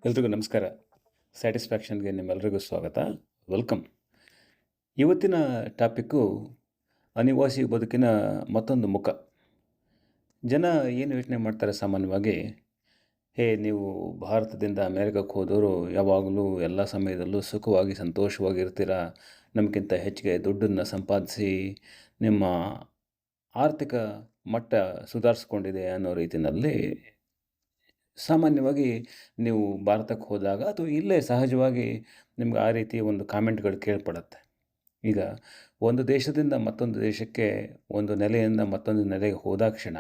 ಎಲ್ರಿಗೂ ನಮಸ್ಕಾರ. ಸ್ಯಾಟಿಸ್ಫ್ಯಾಕ್ಷನ್‌ಗೆ ನಿಮ್ಮೆಲ್ಲರಿಗೂ ಸ್ವಾಗತ. ವೆಲ್ಕಮ್. ಇವತ್ತಿನ ಟಾಪಿಕ್ಕು ಅನಿವಾಸಿ ಬದುಕಿನ ಮತ್ತೊಂದು ಮುಖ. ಜನ ಏನು ಯೋಚನೆ ಮಾಡ್ತಾರೆ ಸಾಮಾನ್ಯವಾಗಿ, ನೀವು ಭಾರತದಿಂದ ಅಮೇರಿಕಕ್ಕೆ ಹೋದವರು ಯಾವಾಗಲೂ ಎಲ್ಲ ಸಮಯದಲ್ಲೂ ಸುಖವಾಗಿ ಸಂತೋಷವಾಗಿ ಇರ್ತೀರಾ, ನಮಗಿಂತ ಹೆಚ್ಚಿಗೆ ದುಡ್ಡನ್ನು ಸಂಪಾದಿಸಿ ನಿಮ್ಮ ಆರ್ಥಿಕ ಮಟ್ಟ ಸುಧಾರಿಸ್ಕೊಂಡಿದೆ ಅನ್ನೋ ರೀತಿಯಲ್ಲಿ ಸಾಮಾನ್ಯವಾಗಿ ನೀವು ಭಾರತಕ್ಕೆ ಹೋದಾಗ ಅಥವಾ ಇಲ್ಲೇ ಸಹಜವಾಗಿ ನಿಮ್ಗೆ ಆ ರೀತಿ ಒಂದು ಕಾಮೆಂಟ್ಗಳು ಕೇಳ್ಪಡುತ್ತೆ. ಈಗ ಒಂದು ದೇಶದಿಂದ ಮತ್ತೊಂದು ದೇಶಕ್ಕೆ, ಒಂದು ನೆಲೆಯಿಂದ ಮತ್ತೊಂದು ನೆಲೆಗೆ ಹೋದಾಕ್ಷಣ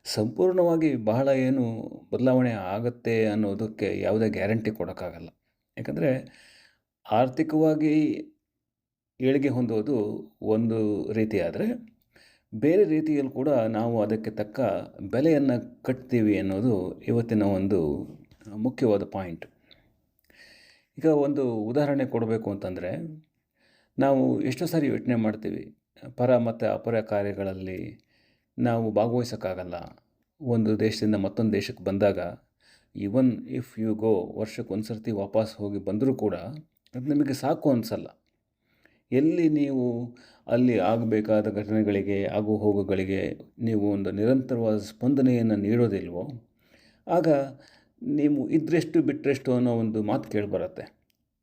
ಸಂಪೂರ್ಣವಾಗಿ ಬಹಳ ಏನು ಬದಲಾವಣೆ ಆಗುತ್ತೆ ಅನ್ನೋದಕ್ಕೆ ಯಾವುದೇ ಗ್ಯಾರಂಟಿ ಕೊಡೋಕ್ಕಾಗಲ್ಲ. ಯಾಕಂದರೆ ಆರ್ಥಿಕವಾಗಿ ಏಳಿಗೆ ಹೊಂದೋದು ಒಂದು ರೀತಿಯಾದರೆ, ಬೇರೆ ರೀತಿಯಲ್ಲಿ ಕೂಡ ನಾವು ಅದಕ್ಕೆ ತಕ್ಕ ಬೆಲೆಯನ್ನು ಕಟ್ತೀವಿ ಅನ್ನೋದು ಇವತ್ತಿನ ಒಂದು ಮುಖ್ಯವಾದ ಪಾಯಿಂಟ್. ಈಗ ಒಂದು ಉದಾಹರಣೆ ಕೊಡಬೇಕು ಅಂತಂದರೆ, ನಾವು ಎಷ್ಟೋ ಸಾರಿ ಯೋಚನೆ ಮಾಡ್ತೀವಿ, ಪರ ಮತ್ತು ಅಪರ ಕಾರ್ಯಗಳಲ್ಲಿ ನಾವು ಭಾಗವಹಿಸೋಕ್ಕಾಗಲ್ಲ. ಒಂದು ದೇಶದಿಂದ ಮತ್ತೊಂದು ದೇಶಕ್ಕೆ ಬಂದಾಗ ಈವನ್ ಇಫ್ ಯು ಗೋ, ವರ್ಷಕ್ಕೆ ಒಂದು ಸರ್ತಿ ವಾಪಸ್ ಹೋಗಿ ಬಂದರೂ ಕೂಡ ಅದು ನಿಮಗೆ ಸಾಕು ಅನಿಸಲ್ಲ. ಎಲ್ಲಿ ನೀವು ಅಲ್ಲಿ ಆಗಬೇಕಾದ ಘಟನೆಗಳಿಗೆ, ಆಗು ಹೋಗುಗಳಿಗೆ ನೀವು ಒಂದು ನಿರಂತರವಾದ ಸ್ಪಂದನೆಯನ್ನು ನೀಡೋದಿಲ್ವೋ, ಆಗ ನೀವು ಇದ್ದರೆಷ್ಟು ಬಿಟ್ಟರೆಷ್ಟು ಅನ್ನೋ ಒಂದು ಮಾತು ಕೇಳಿಬರುತ್ತೆ.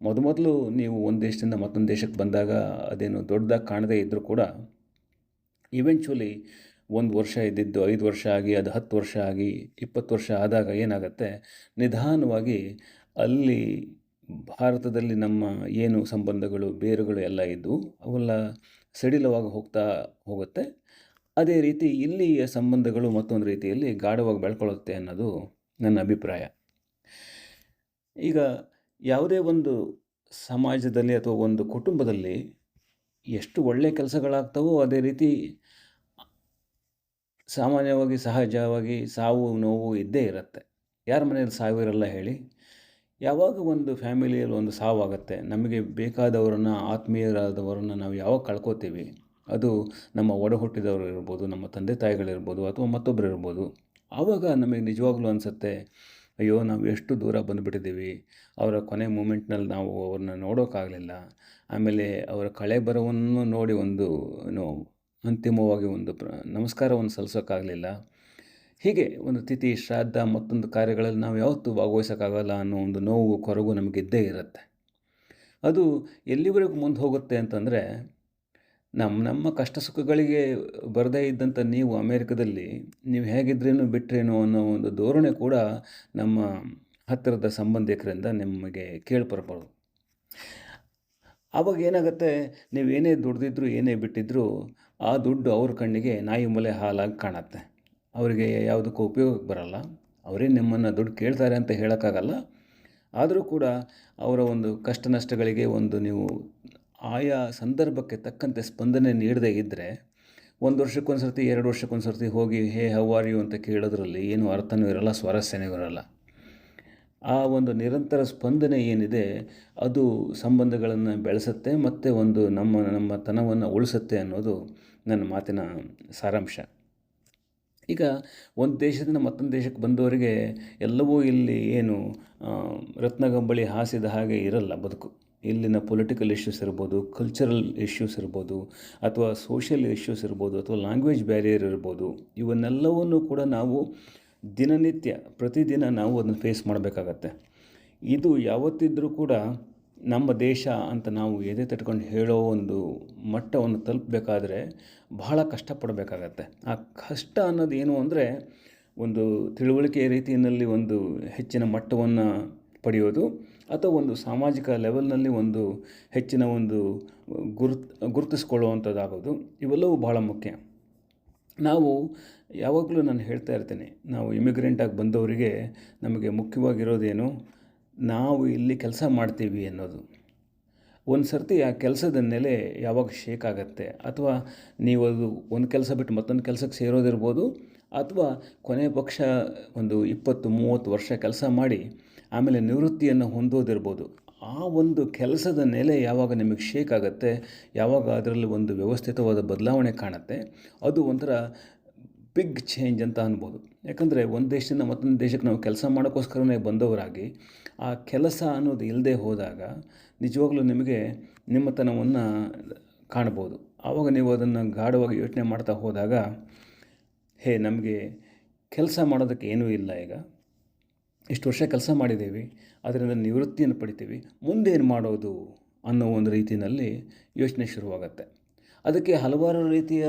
ಮೊದಲು ನೀವು ಒಂದು ದೇಶದಿಂದ ಮತ್ತೊಂದು ದೇಶಕ್ಕೆ ಬಂದಾಗ ಅದೇನು ದೊಡ್ಡದಾಗಿ ಕಾಣದೇ ಇದ್ದರೂ ಕೂಡ ಇವೆಂಚುಲಿ 1 ವರ್ಷ ಇದ್ದಿದ್ದು 5 ವರ್ಷ ಆಗಿ, ಅದು 10 ವರ್ಷ ಆಗಿ, 20 ವರ್ಷ ಆದಾಗ ಏನಾಗುತ್ತೆ, ನಿಧಾನವಾಗಿ ಅಲ್ಲಿ ಭಾರತದಲ್ಲಿ ನಮ್ಮ ಏನು ಸಂಬಂಧಗಳು, ಬೇರುಗಳು ಎಲ್ಲ ಇದ್ದವು ಅವೆಲ್ಲ ಸಡಿಲವಾಗಿ ಹೋಗುತ್ತೆ. ಅದೇ ರೀತಿ ಇಲ್ಲಿಯ ಸಂಬಂಧಗಳು ಮತ್ತೊಂದು ರೀತಿಯಲ್ಲಿ ಗಾಢವಾಗಿ ಬೆಳ್ಕೊಳ್ಳುತ್ತೆ ಅನ್ನೋದು ನನ್ನ ಅಭಿಪ್ರಾಯ. ಈಗ ಯಾವುದೇ ಒಂದು ಸಮಾಜದಲ್ಲಿ ಅಥವಾ ಒಂದು ಕುಟುಂಬದಲ್ಲಿ ಎಷ್ಟು ಒಳ್ಳೆಯ ಕೆಲಸಗಳಾಗ್ತವೋ ಅದೇ ರೀತಿ ಸಾಮಾನ್ಯವಾಗಿ ಸಹಜವಾಗಿ ಸಾವು ನೋವು ಇದ್ದೇ ಇರುತ್ತೆ. ಯಾರ ಮನೆಯಲ್ಲಿ ಸಾವು ಇರಲ್ಲ ಹೇಳಿ? ಯಾವಾಗ ಒಂದು ಫ್ಯಾಮಿಲಿಯಲ್ಲಿ ಒಂದು ಸಾವಾಗುತ್ತೆ, ನಮಗೆ ಬೇಕಾದವರನ್ನು, ಆತ್ಮೀಯರಾದವರನ್ನು ನಾವು ಯಾವಾಗ ಕಳ್ಕೊತೀವಿ, ಅದು ನಮ್ಮ ಒಡ ಹುಟ್ಟಿದವರು ಇರ್ಬೋದು, ನಮ್ಮ ತಂದೆ ತಾಯಿಗಳಿರ್ಬೋದು, ಅಥವಾ ಮತ್ತೊಬ್ಬರು ಇರ್ಬೋದು, ಆವಾಗ ನಮಗೆ ನಿಜವಾಗ್ಲೂ ಅನಿಸುತ್ತೆ, ಅಯ್ಯೋ ನಾವು ಎಷ್ಟು ದೂರ ಬಂದುಬಿಟ್ಟಿದ್ದೀವಿ, ಅವರ ಕೊನೆ ಮೂಮೆಂಟ್ನಲ್ಲಿ ನಾವು ಅವ್ರನ್ನ ನೋಡೋಕ್ಕಾಗಲಿಲ್ಲ, ಆಮೇಲೆ ಅವರ ಕಳೆ ಬರವನ್ನು ನೋಡಿ ಒಂದು ಅಂತಿಮವಾಗಿ ಒಂದು ನಮಸ್ಕಾರವನ್ನು ಸಲ್ಲಿಸೋಕ್ಕಾಗಲಿಲ್ಲ. ಹೀಗೆ ಒಂದು ತಿಥಿ, ಶ್ರಾದ್ದ, ಮತ್ತೊಂದು ಕಾರ್ಯಗಳಲ್ಲಿ ನಾವು ಯಾವತ್ತೂ ಭಾಗವಹಿಸೋಕ್ಕಾಗಲ್ಲ ಅನ್ನೋ ಒಂದು ನೋವು, ಕೊರಗು ನಮಗಿದ್ದೇ ಇರುತ್ತೆ. ಅದು ಎಲ್ಲಿವರೆಗೂ ಮುಂದೆ ಹೋಗುತ್ತೆ ಅಂತಂದರೆ, ನಮ್ಮ ಕಷ್ಟ ಸುಖಗಳಿಗೆ ಬರದೇ ಇದ್ದಂಥ ನೀವು ಅಮೇರಿಕದಲ್ಲಿ ನೀವು ಹೇಗಿದ್ರೇನು ಬಿಟ್ರೇನು ಅನ್ನೋ ಒಂದು ಧೋರಣೆ ಕೂಡ ನಮ್ಮ ಹತ್ತಿರದ ಸಂಬಂಧಿಕರಿಂದ ನಿಮಗೆ ಕೇಳಿಬರ್ಬೋದು. ಆವಾಗ ಏನಾಗುತ್ತೆ, ನೀವು ಏನೇ ದುಡ್ದಿದ್ರು ಏನೇ ಬಿಟ್ಟಿದ್ರೂ ಆ ದುಡ್ಡು ಅವ್ರ ಕಣ್ಣಿಗೆ ನಾಯಿ ಮೊಲೆ ಹಾಲಾಗಿ ಕಾಣುತ್ತೆ. ಅವರಿಗೆ ಯಾವುದಕ್ಕೂ ಉಪಯೋಗಕ್ಕೆ ಬರಲ್ಲ. ಅವರೇ ನಿಮ್ಮನ್ನು ದುಡ್ಡು ಕೇಳ್ತಾರೆ ಅಂತ ಹೇಳೋಕ್ಕಾಗಲ್ಲ. ಆದರೂ ಕೂಡ ಅವರ ಒಂದು ಕಷ್ಟ ನಷ್ಟಗಳಿಗೆ ಒಂದು ನೀವು ಆಯಾ ಸಂದರ್ಭಕ್ಕೆ ತಕ್ಕಂತೆ ಸ್ಪಂದನೆ ನೀಡದೇ ಇದ್ದರೆ, 1 ವರ್ಷಕ್ಕೊಂದು ಸರ್ತಿ 2 ವರ್ಷಕ್ಕೊಂದು ಸರ್ತಿ ಹೋಗಿ ಹೌ ಆರ್ ಯು ಅಂತ ಕೇಳೋದ್ರಲ್ಲಿ ಏನೂ ಅರ್ಥನೂ ಇರಲ್ಲ, ಸ್ವಾರಸ್ಯನೂ ಇರಲ್ಲ. ಆ ಒಂದು ನಿರಂತರ ಸ್ಪಂದನೆ ಏನಿದೆ ಅದು ಸಂಬಂಧಗಳನ್ನು ಬೆಳೆಸುತ್ತೆ ಮತ್ತು ಒಂದು ನಮ್ಮ ತನವನ್ನು ಉಳಿಸುತ್ತೆ ಅನ್ನೋದು ನನ್ನ ಮಾತಿನ ಸಾರಾಂಶ. ಈಗ ಒಂದು ದೇಶದಿಂದ ಮತ್ತೊಂದು ದೇಶಕ್ಕೆ ಬಂದವರಿಗೆ ಎಲ್ಲವೂ ಇಲ್ಲಿ ಏನು ರತ್ನಗಂಬಳಿ ಹಾಸಿದ ಹಾಗೆ ಇರಲ್ಲ ಬದುಕು. ಇಲ್ಲಿನ ಪೊಲಿಟಿಕಲ್ ಇಶ್ಯೂಸ್ ಇರ್ಬೋದು, ಕಲ್ಚರಲ್ ಇಶ್ಯೂಸ್ ಇರ್ಬೋದು, ಅಥವಾ ಸೋಷಿಯಲ್ ಇಶ್ಯೂಸ್ ಇರ್ಬೋದು, ಅಥವಾ ಲ್ಯಾಂಗ್ವೇಜ್ ಬ್ಯಾರಿಯರ್ ಇರ್ಬೋದು, ಇವನ್ನೆಲ್ಲವನ್ನೂ ಕೂಡ ನಾವು ದಿನನಿತ್ಯ ಪ್ರತಿದಿನ ನಾವು ಅದನ್ನು ಫೇಸ್ ಮಾಡಬೇಕಾಗತ್ತೆ. ಇದು ಯಾವತ್ತಿದ್ರೂ ಕೂಡ ನಮ್ಮ ದೇಶ ಅಂತ ನಾವು ಎದೆ ತಟ್ಕೊಂಡು ಹೇಳೋ ಒಂದು ಮಟ್ಟವನ್ನು ತಲುಪಬೇಕಾದ್ರೆ ಬಹಳ ಕಷ್ಟಪಡಬೇಕಾಗತ್ತೆ. ಆ ಕಷ್ಟ ಅನ್ನೋದು ಏನು ಅಂದರೆ, ಒಂದು ತಿಳುವಳಿಕೆಯ ರೀತಿಯಲ್ಲಿ ಒಂದು ಹೆಚ್ಚಿನ ಮಟ್ಟವನ್ನು ಪಡೆಯೋದು, ಅಥವಾ ಒಂದು ಸಾಮಾಜಿಕ ಲೆವೆಲ್ನಲ್ಲಿ ಒಂದು ಹೆಚ್ಚಿನ ಒಂದು ಗುರುತಿಸ್ಕೊಳ್ಳುವಂಥದ್ದಾಗೋದು, ಇವೆಲ್ಲವೂ ಬಹಳ ಮುಖ್ಯ. ನಾವು ಯಾವಾಗಲೂ ನಾನು ಹೇಳ್ತಾ ಇರ್ತೇನೆ, ನಾವು ಇಮಿಗ್ರೆಂಟಾಗಿ ಬಂದವರಿಗೆ ನಮಗೆ ಮುಖ್ಯವಾಗಿರೋದೇನು, ನಾವು ಇಲ್ಲಿ ಕೆಲಸ ಮಾಡ್ತೀವಿ ಅನ್ನೋದು. ಒಂದು ಸರ್ತಿ ಆ ಕೆಲಸದ ನೆಲೆ ಯಾವಾಗ ಶೇಕ್ ಆಗುತ್ತೆ, ಅಥವಾ ನೀವು ಅದು ಒಂದು ಕೆಲಸ ಬಿಟ್ಟು ಮತ್ತೊಂದು ಕೆಲಸಕ್ಕೆ ಸೇರೋದಿರ್ಬೋದು, ಅಥವಾ ಕೊನೆಯ ಪಕ್ಷ ಒಂದು 20-30 ವರ್ಷ ಕೆಲಸ ಮಾಡಿ ಆಮೇಲೆ ನಿವೃತ್ತಿಯನ್ನು ಹೊಂದೋದಿರ್ಬೋದು. ಆ ಒಂದು ಕೆಲಸದ ನೆಲೆ ಯಾವಾಗ ನಿಮಗೆ ಶೇಕ್ ಆಗುತ್ತೆ, ಯಾವಾಗ ಅದರಲ್ಲಿ ಒಂದು ವ್ಯವಸ್ಥಿತವಾದ ಬದಲಾವಣೆ ಕಾಣುತ್ತೆ, ಅದು ಒಂಥರ ಬಿಗ್ ಚೇಂಜ್ ಅಂತ ಅನ್ಬೋದು. ಯಾಕಂದರೆ ಒಂದು ದೇಶದಿಂದ ಮತ್ತೊಂದು ದೇಶಕ್ಕೆ ನಾವು ಕೆಲಸ ಮಾಡೋಕ್ಕೋಸ್ಕರನೇ ಬಂದವರಾಗಿ ಆ ಕೆಲಸ ಅನ್ನೋದು ಇಲ್ಲದೆ ಹೋದಾಗ ನಿಜವಾಗ್ಲೂ ನಿಮಗೆ ನಿಮ್ಮತನವನ್ನು ಕಾಣ್ಬೋದು. ಆವಾಗ ನೀವು ಅದನ್ನು ಗಾಢವಾಗಿ ಯೋಚನೆ ಮಾಡ್ತಾ ಹೋದಾಗ, ನಮಗೆ ಕೆಲಸ ಮಾಡೋದಕ್ಕೆ ಏನೂ ಇಲ್ಲ, ಈಗ ಇಷ್ಟು ವರ್ಷ ಕೆಲಸ ಮಾಡಿದ್ದೀವಿ, ಅದರಿಂದ ನಿವೃತ್ತಿಯನ್ನು ಪಡಿತೀವಿ, ಮುಂದೇನು ಮಾಡೋದು ಅನ್ನೋ ಒಂದು ರೀತಿಯಲ್ಲಿ ಯೋಚನೆ ಶುರುವಾಗುತ್ತೆ. ಅದಕ್ಕೆ ಹಲವಾರು ರೀತಿಯ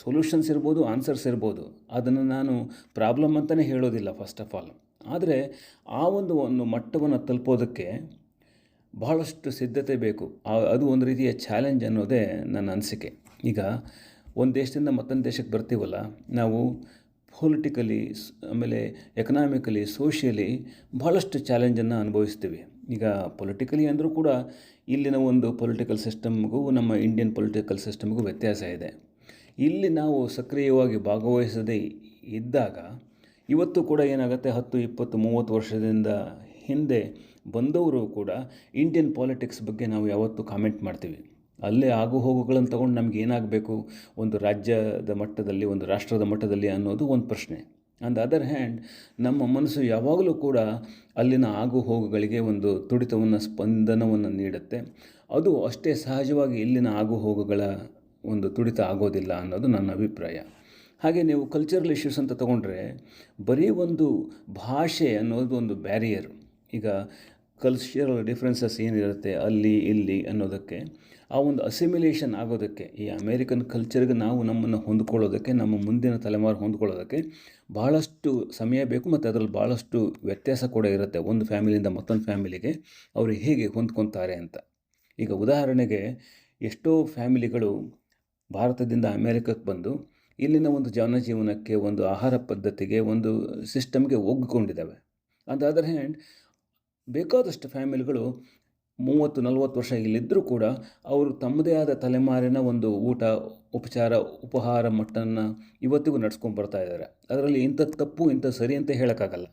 ಸೊಲ್ಯೂಷನ್ಸ್ ಇರ್ಬೋದು, ಆನ್ಸರ್ಸ್ ಇರ್ಬೋದು. ಅದನ್ನು ನಾನು ಪ್ರಾಬ್ಲಮ್ ಅಂತಲೇ ಹೇಳೋದಿಲ್ಲ ಫಸ್ಟ್ ಆಫ್ ಆಲ್. ಆದರೆ ಆ ಒಂದು ಮಟ್ಟವನ್ನು ತಲುಪೋದಕ್ಕೆ ಬಹಳಷ್ಟು ಸಿದ್ಧತೆ ಬೇಕು. ಅದು ಒಂದು ರೀತಿಯ ಚಾಲೆಂಜ್ ಅನ್ನೋದೇ ನನ್ನ ಅನಿಸಿಕೆ. ಈಗ ಒಂದು ದೇಶದಿಂದ ಮತ್ತೊಂದು ದೇಶಕ್ಕೆ ಬರ್ತೀವಲ್ಲ, ನಾವು ಪೊಲಿಟಿಕಲಿ, ಆಮೇಲೆ ಎಕನಾಮಿಕಲಿ, ಸೋಷಿಯಲಿ ಭಾಳಷ್ಟು ಚಾಲೆಂಜನ್ನು ಅನುಭವಿಸ್ತೀವಿ. ಈಗ ಪೊಲಿಟಿಕಲಿ ಅಂದರೂ ಕೂಡ ಇಲ್ಲಿನ ಒಂದು ಪೊಲಿಟಿಕಲ್ ಸಿಸ್ಟಮ್ಗೂ ನಮ್ಮ ಇಂಡಿಯನ್ ಪೊಲಿಟಿಕಲ್ ಸಿಸ್ಟಮ್ಗೂ ವ್ಯತ್ಯಾಸ ಇದೆ. ಇಲ್ಲಿ ನಾವು ಸಕ್ರಿಯವಾಗಿ ಭಾಗವಹಿಸದೇ ಇದ್ದಾಗ ಇವತ್ತು ಕೂಡ ಏನಾಗುತ್ತೆ, 10, 20, 30 ವರ್ಷದಿಂದ ಹಿಂದೆ ಬಂದವರು ಕೂಡ ಇಂಡಿಯನ್ ಪಾಲಿಟಿಕ್ಸ್ ಬಗ್ಗೆ ನಾವು ಯಾವತ್ತೂ ಕಾಮೆಂಟ್ ಮಾಡ್ತೀವಿ. ಅಲ್ಲೇ ಆಗು ಹೋಗುಗಳನ್ನು ತೊಗೊಂಡು ನಮ್ಗೆ ಏನಾಗಬೇಕು, ಒಂದು ರಾಜ್ಯದ ಮಟ್ಟದಲ್ಲಿ, ಒಂದು ರಾಷ್ಟ್ರದ ಮಟ್ಟದಲ್ಲಿ ಅನ್ನೋದು ಒಂದು ಪ್ರಶ್ನೆ. ಆನ್ ದ ಅದರ್ ಹ್ಯಾಂಡ್, ನಮ್ಮ ಮನಸ್ಸು ಯಾವಾಗಲೂ ಕೂಡ ಅಲ್ಲಿನ ಆಗು ಹೋಗುಗಳಿಗೆ ಒಂದು ತುಡಿತವನ್ನು, ಸ್ಪಂದನವನ್ನು ನೀಡುತ್ತೆ. ಅದು ಅಷ್ಟೇ ಸಹಜವಾಗಿ ಇಲ್ಲಿನ ಆಗು ಹೋಗುಗಳ ಒಂದು ತುಡಿತ ಆಗೋದಿಲ್ಲ ಅನ್ನೋದು ನನ್ನ ಅಭಿಪ್ರಾಯ. ಹಾಗೆ ನೀವು ಕಲ್ಚರಲ್ ಇಶ್ಯೂಸ್ ಅಂತ ತೊಗೊಂಡ್ರೆ, ಬರೀ ಒಂದು ಭಾಷೆ ಅನ್ನೋದು ಒಂದು ಬ್ಯಾರಿಯರ್. ಈಗ ಕಲ್ಚರಲ್ ಡಿಫ್ರೆನ್ಸಸ್ ಏನಿರುತ್ತೆ ಅಲ್ಲಿ ಇಲ್ಲಿ ಅನ್ನೋದಕ್ಕೆ, ಆ ಒಂದು ಅಸಿಮಿಲೇಷನ್ ಆಗೋದಕ್ಕೆ, ಈ ಅಮೇರಿಕನ್ ಕಲ್ಚರ್ಗೆ ನಾವು ನಮ್ಮನ್ನು ಹೊಂದ್ಕೊಳ್ಳೋದಕ್ಕೆ, ನಮ್ಮ ಮುಂದಿನ ತಲೆಮಾರು ಹೊಂದ್ಕೊಳ್ಳೋದಕ್ಕೆ ಭಾಳಷ್ಟು ಸಮಯ ಬೇಕು. ಮತ್ತು ಅದರಲ್ಲಿ ಭಾಳಷ್ಟು ವ್ಯತ್ಯಾಸ ಕೂಡ ಇರುತ್ತೆ. ಒಂದು ಫ್ಯಾಮಿಲಿಯಿಂದ ಮತ್ತೊಂದು ಫ್ಯಾಮಿಲಿಗೆ ಅವರು ಹೇಗೆ ಹೊಂದ್ಕೊತಾರೆ ಅಂತ. ಈಗ ಉದಾಹರಣೆಗೆ, ಎಷ್ಟೋ ಫ್ಯಾಮಿಲಿಗಳು ಭಾರತದಿಂದ ಅಮೇರಿಕಕ್ಕೆ ಬಂದು ಇಲ್ಲಿನ ಒಂದು ಜನಜೀವನಕ್ಕೆ, ಒಂದು ಆಹಾರ ಪದ್ಧತಿಗೆ, ಒಂದು ಸಿಸ್ಟಮ್ಗೆ ಒಗ್ಗಿಕೊಂಡಿದ್ದಾವೆ. ಆನ್ ದ ಅದರ್ ಹ್ಯಾಂಡ್, ಬೇಕಾದಷ್ಟು ಫ್ಯಾಮಿಲಿಗಳು 30-40 ವರ್ಷ ಇಲ್ಲಿದ್ದರೂ ಕೂಡ ಅವರು ತಮ್ಮದೇ ಆದ ತಲೆಮಾರಿನ ಒಂದು ಊಟ, ಉಪಚಾರ, ಉಪಹಾರ ಮಟ್ಟನ್ನು ಇವತ್ತಿಗೂ ನಡ್ಸ್ಕೊಂಡು ಬರ್ತಾ ಇದ್ದಾರೆ. ಅದರಲ್ಲಿ ಇಂಥದ್ದು ತಪ್ಪು, ಇಂಥದ್ದು ಸರಿ ಅಂತ ಹೇಳೋಕ್ಕಾಗಲ್ಲ.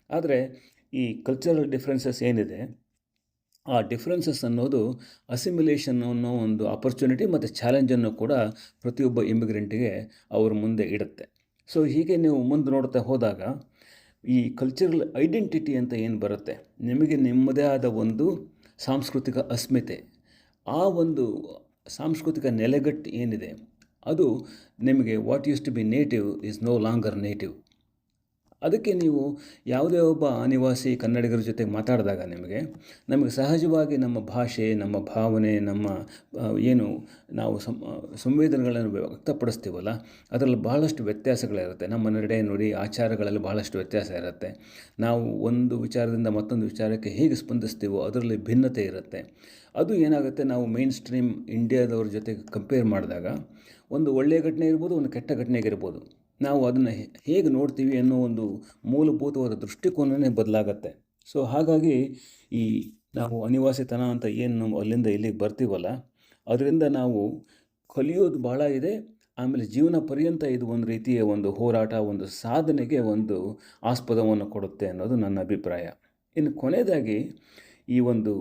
ಆದರೆ ಈ ಕಲ್ಚರಲ್ ಡಿಫ್ರೆನ್ಸಸ್ ಏನಿದೆ, ಆ ಡಿಫ್ರೆನ್ಸಸ್ ಅನ್ನೋದು ಅಸಿಮಿಲೇಷನ್ ಅನ್ನೋ ಒಂದು ಆಪರ್ಚುನಿಟಿ ಮತ್ತು ಚಾಲೆಂಜನ್ನು ಕೂಡ ಪ್ರತಿಯೊಬ್ಬ ಇಮಿಗ್ರೆಂಟಿಗೆ ಅವ್ರ ಮುಂದೆ ಇಡುತ್ತೆ. ಸೊ ಹೀಗೆ ನೀವು ಮುಂದೆ ನೋಡ್ತಾ ಹೋದಾಗ, ಈ ಕಲ್ಚರಲ್ ಐಡೆಂಟಿಟಿ ಅಂತ ಏನು ಬರುತ್ತೆ, ನಿಮಗೆ ನಿಮ್ಮದೇ ಆದ ಒಂದು ಸಾಂಸ್ಕೃತಿಕ ಅಸ್ಮಿತೆ, ಆ ಒಂದು ಸಾಂಸ್ಕೃತಿಕ ನೆಲೆಗಟ್ಟು ಏನಿದೆ, ಅದು ನಿಮಗೆ what used to be native is no longer native. ಅದಕ್ಕೆ ನೀವು ಯಾವುದೇ ಒಬ್ಬ ಅನಿವಾಸಿ ಕನ್ನಡಿಗರ ಜೊತೆ ಮಾತಾಡಿದಾಗ ನಮಗೆ ಸಹಜವಾಗಿ ನಮ್ಮ ಭಾಷೆ, ನಮ್ಮ ಭಾವನೆ, ನಮ್ಮ ಏನು ನಾವು ಸಂವೇದನೆಗಳನ್ನು ವ್ಯಕ್ತಪಡಿಸ್ತೀವಲ್ಲ, ಅದರಲ್ಲಿ ಬಹಳಷ್ಟು ವ್ಯತ್ಯಾಸಗಳಿರುತ್ತೆ. ನಮ್ಮ ನಡೆ ನುಡಿ ಆಚಾರಗಳಲ್ಲಿ ಬಹಳಷ್ಟು ವ್ಯತ್ಯಾಸ ಇರುತ್ತೆ. ನಾವು ಒಂದು ವಿಚಾರದಿಂದ ಮತ್ತೊಂದು ವಿಚಾರಕ್ಕೆ ಹೇಗೆ ಸ್ಪಂದಿಸ್ತೀವೋ ಅದರಲ್ಲಿ ಭಿನ್ನತೆ ಇರುತ್ತೆ. ಅದು ಏನಾಗುತ್ತೆ, ನಾವು ಮೇನ್ ಸ್ಟ್ರೀಮ್ ಇಂಡಿಯಾದವ್ರ ಜೊತೆ ಕಂಪೇರ್ ಮಾಡಿದಾಗ ಒಂದು ಒಳ್ಳೆಯ ಘಟನೆ ಇರ್ಬೋದು, ಒಂದು ಕೆಟ್ಟ ಘಟನೆಗಿರ್ಬೋದು, ನಾವು ಅದನ್ನು ಹೇಗೆ ನೋಡ್ತೀವಿ ಅನ್ನೋ ಒಂದು ಮೂಲಭೂತವಾದ ದೃಷ್ಟಿಕೋನವೇ ಬದಲಾಗತ್ತೆ. ಸೊ ಹಾಗಾಗಿ ಈ ನಾವು ಅನಿವಾಸಿತನ ಅಂತ ಏನು ನಾವು ಅಲ್ಲಿಂದ ಇಲ್ಲಿಗೆ ಬರ್ತೀವಲ್ಲ, ಅದರಿಂದ ನಾವು ಕಲಿಯೋದು ಭಾಳ ಇದೆ. ಆಮೇಲೆ ಜೀವನ ಪರ್ಯಂತ ಇದು ಒಂದು ರೀತಿಯ ಒಂದು ಹೋರಾಟ, ಒಂದು ಸಾಧನೆಗೆ ಒಂದು ಆಸ್ಪದವನ್ನು ಕೊಡುತ್ತೆ ಅನ್ನೋದು ನನ್ನ ಅಭಿಪ್ರಾಯ. ಇನ್ನು ಕೊನೆಯದಾಗಿ, ಈ ಒಂದು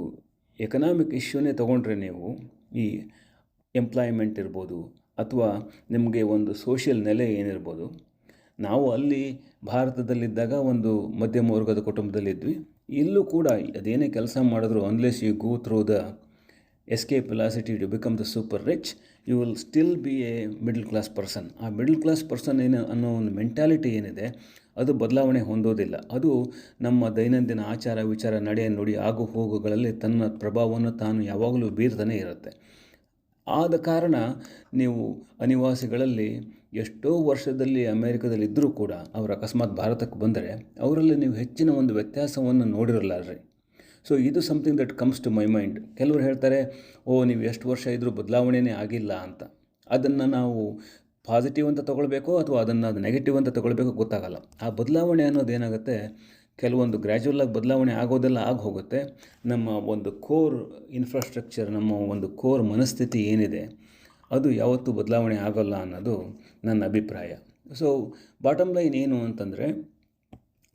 ಎಕನಾಮಿಕ್ ಇಶ್ಯೂನೇ ತೊಗೊಂಡ್ರೆ ನೀವು, ಈ ಎಂಪ್ಲಾಯ್ಮೆಂಟ್ ಇರ್ಬೋದು ಅಥವಾ ನಿಮಗೆ ಒಂದು ಸೋಷಿಯಲ್ ನೆಲೆ ಏನಿರ್ಬೋದು, ನಾವು ಅಲ್ಲಿ ಭಾರತದಲ್ಲಿದ್ದಾಗ ಒಂದು ಮಧ್ಯಮ ವರ್ಗದ ಕುಟುಂಬದಲ್ಲಿದ್ವಿ. ಇಲ್ಲೂ ಕೂಡ ಅದೇನೇ ಕೆಲಸ ಮಾಡಿದ್ರು, unless you go through the escape velocity to become the super rich, you will still be a middle class person. ಆ ಮಿಡಲ್ ಕ್ಲಾಸ್ ಪರ್ಸನ್ ಅನ್ನೋ ಒಂದು ಮೆಂಟ್ಯಾಲಿಟಿ ಏನಿದೆ, ಅದು ಬದಲಾವಣೆ ಹೊಂದೋದಿಲ್ಲ. ಅದು ನಮ್ಮ ದೈನಂದಿನ ಆಚಾರ ವಿಚಾರ, ನಡೆ ನುಡಿ ಆಗು ಹೋಗುಗಳಲ್ಲಿ ತನ್ನ ಪ್ರಭಾವವನ್ನು ತಾನು ಯಾವಾಗಲೂ ಬೀರ್ತಾನೆ ಇರುತ್ತೆ. ಆದ ಕಾರಣ ನೀವು ಅನಿವಾಸಿಗಳಲ್ಲಿ ಎಷ್ಟೋ ವರ್ಷದಲ್ಲಿ ಅಮೇರಿಕದಲ್ಲಿದ್ದರೂ ಕೂಡ ಅವರು ಅಕಸ್ಮಾತ್ ಭಾರತಕ್ಕೆ ಬಂದರೆ ಅವರಲ್ಲಿ ನೀವು ಹೆಚ್ಚಿನ ಒಂದು ವ್ಯತ್ಯಾಸವನ್ನು ನೋಡಿರಲಾರ್ರಿ. ಸೊ ಇದು something that comes to my mind. ಕೆಲವರು ಹೇಳ್ತಾರೆ, ನೀವು ಎಷ್ಟು ವರ್ಷ ಇದ್ದರೂ ಬದಲಾವಣೆಯೇ ಆಗಿಲ್ಲ ಅಂತ. ಅದನ್ನು ನಾವು ಪಾಸಿಟಿವ್ ಅಂತ ತೊಗೊಳ್ಬೇಕೋ ಅಥವಾ ಅದು ನೆಗೆಟಿವ್ ಅಂತ ತೊಗೊಳ್ಬೇಕೋ ಗೊತ್ತಾಗಲ್ಲ. ಆ ಬದಲಾವಣೆ ಅನ್ನೋದು ಏನಾಗುತ್ತೆ, ಕೆಲವೊಂದು ಗ್ರ್ಯಾಜುವಲಾಗಿ ಬದಲಾವಣೆ ಆಗೋದೆಲ್ಲ ಆಗಿ ಹೋಗುತ್ತೆ. ನಮ್ಮ ಒಂದು ಕೋರ್ ಇನ್ಫ್ರಾಸ್ಟ್ರಕ್ಚರ್, ನಮ್ಮ ಒಂದು ಕೋರ್ ಮನಸ್ಥಿತಿ ಏನಿದೆ, ಅದು ಯಾವತ್ತೂ ಬದಲಾವಣೆ ಆಗೋಲ್ಲ ಅನ್ನೋದು ನನ್ನ ಅಭಿಪ್ರಾಯ. ಸೊ ಬಾಟಮ್ ಲೈನ್ ಏನು ಅಂತಂದರೆ,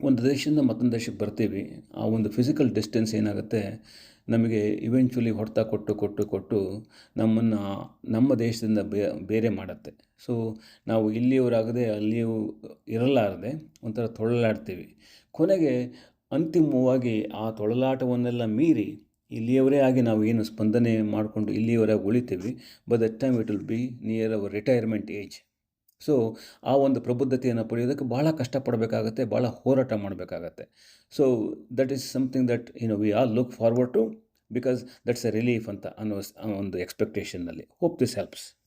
ಒಂದು ದೇಶದಿಂದ ಮತ್ತೊಂದು ದೇಶಕ್ಕೆ ಬರ್ತೀವಿ, ಆ ಒಂದು ಫಿಸಿಕಲ್ ಡಿಸ್ಟೆನ್ಸ್ ಏನಾಗುತ್ತೆ, ನಮಗೆ ಇವೆಂಚುಲಿ ಹೊಡೆತ ಕೊಟ್ಟು ನಮ್ಮನ್ನು ನಮ್ಮ ದೇಶದಿಂದ ಬೇರೆ ಮಾಡುತ್ತೆ. ಸೊ ನಾವು ಇಲ್ಲಿಯವರಾಗದೆ ಅಲ್ಲಿಯೂ ಇರಲಾರದೆ ಒಂಥರ ತೊಳಲಾಡ್ತೀವಿ. ಕೊನೆಗೆ ಅಂತಿಮವಾಗಿ ಆ ತೊಳಲಾಟವನ್ನೆಲ್ಲ ಮೀರಿ ಇಲ್ಲಿಯವರೇ ಆಗಿ ನಾವು ಏನು ಸ್ಪಂದನೆ ಮಾಡಿಕೊಂಡು ಇಲ್ಲಿಯವರೆಗೆ ಉಳಿತೀವಿ. But that time it will be near our retirement age. So ಆ ಒಂದು ಪ್ರಬುದ್ಧತೆಯನ್ನು ಪಡೆಯೋದಕ್ಕೆ ಭಾಳ ಕಷ್ಟಪಡಬೇಕಾಗತ್ತೆ, ಭಾಳ ಹೋರಾಟ ಮಾಡಬೇಕಾಗತ್ತೆ. So that is something that we all look forward to, because that's a relief ಅಂತ ಅನ್ನೋ ಒಂದು ಎಕ್ಸ್ಪೆಕ್ಟೇಷನ್ನಲ್ಲಿ. Hope this helps.